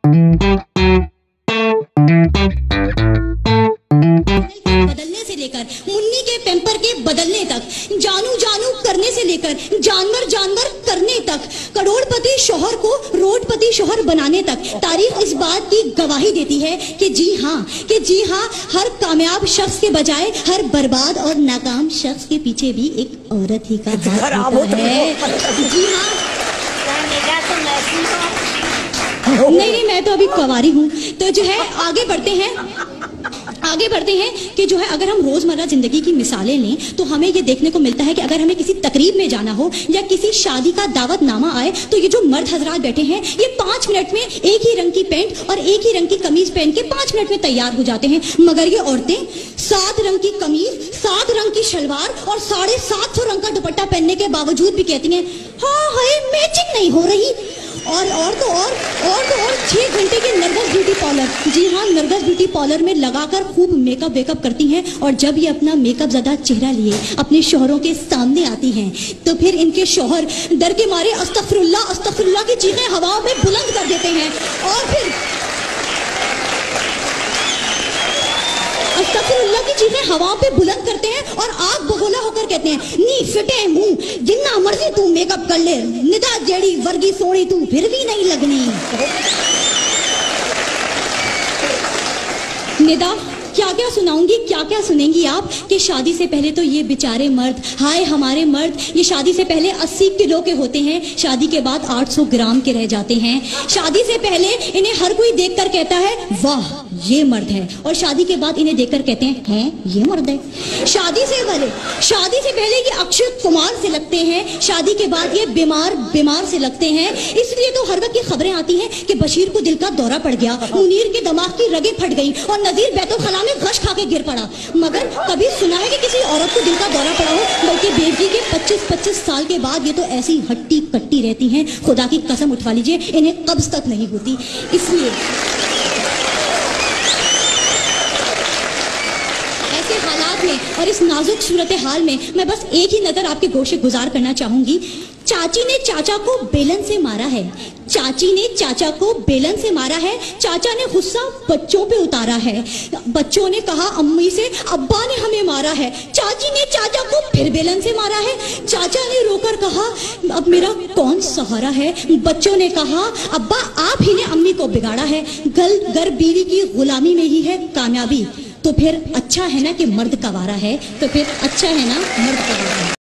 बदलने से लेकर मुन्नी के पेम्पर के बदलने तक, जानू जानू करने से लेकर जानवर जानवर करने तक, करोड़पति शौहर को रोडपति शौहर बनाने तक, तारीख इस बात की गवाही देती है कि जी हाँ, हर कामयाब शख्स के बजाय हर बर्बाद और नाकाम शख्स के पीछे भी एक औरत ही का हाथ होता है। जी हाँ, नहीं, मैं तो अभी कुंवारी हूँ। तो जो है आगे बढ़ते हैं कि जो है अगर हम रोजमर्रा जिंदगी की मिसालें लें तो हमें ये देखने को मिलता है कि अगर हमें किसी तकरीब में जाना हो या किसी शादी का दावतनामा आए तो ये जो मर्द हजरात बैठे हैं ये 5 मिनट में एक ही रंग की पैंट और एक ही रंग की कमीज पहन के 5 मिनट में तैयार हो जाते हैं, मगर ये औरतें 7 रंग की कमीज, 7 रंग की शलवार और 750 रंग का दुपट्टा पहनने के बावजूद भी कहती हैं हाँ हाय मैचिंग नहीं हो रही। और तो और 6 घंटे के नरगस ब्यूटी पार्लर, जी हाँ, नरगस ब्यूटी पार्लर में लगाकर खूब मेकअप वेकअप करती हैं और जब ये अपना मेकअप ज़्यादा चेहरा लिए अपने शौहरों के सामने आती हैं तो फिर इनके शौहर डर के मारे अस्तगफिरुल्लाह की चीखें हवाओं में बुलंद कर देते हैं और फिर अस्तगफिरुल्लाह की चीखें हवाओं पे बुलंद करते हैं और आग बगोला होकर कहते हैं नी फिटे मुंह, जिन्ना मर्जी तू मेकअप कर ले, निदा जेड़ी वर्गी सोनी तू फिर भी नहीं लगनी। निदा क्या क्या सुनाऊंगी, क्या क्या सुनेंगी आप कि शादी से पहले तो ये बेचारे मर्द, हाय हमारे मर्द, ये शादी से पहले 80 किलो के होते हैं, शादी के बाद 800 ग्राम के रह जाते हैं। शादी से पहले इन्हें हर कोई देखकर कहता है वाह ये मर्द है, और शादी के बाद इन्हें देखकर कहते हैं ये मर्द है। शादी से पहले ये अक्षय कुमार से लगते हैं, शादी के बाद ये बीमार से लगते हैं। इसलिए तो हर वक्त ये खबरें आती हैं कि बशीर को दिल का दौरा पड़ गया, मुनीर के दिमाग की रगें फट गई और नजीर बैतुल में गश खा के गिर पड़ा। मगर कभी सुना है कि किसी औरत को दिल का दौरा पड़ा हो? बल्कि बेटी के 25-25 साल के बाद ये तो ऐसी हट्टी कट्टी रहती हैं, खुदा की कसम उठवा लीजिए इन्हें कब्ज तक नहीं होती। इसलिए ऐसे हालात में और इस नाजुक सूरत हाल में मैं बस एक ही नजर आपके गोशे गुजार करना चाहूंगी। चाची ने चाचा को बेलन से मारा है, चाची ने चाचा को बेलन से मारा है, चाचा ने गुस्सा बच्चों पे उतारा है, बच्चों ने कहा अम्मी से अब्बा ने हमें मारा है, चाची ने चाचा को फिर बेलन से मारा है, चाचा ने रोकर कहा अब मेरा कौन सहारा है, बच्चों ने कहा अब्बा आप ही ने अम्मी को बिगाड़ा है, घर बीवी की गुलामी में ही है कामयाबी, तो फिर अच्छा है ना कि मर्द कवारा है, तो फिर अच्छा है ना मर्द कवारा है।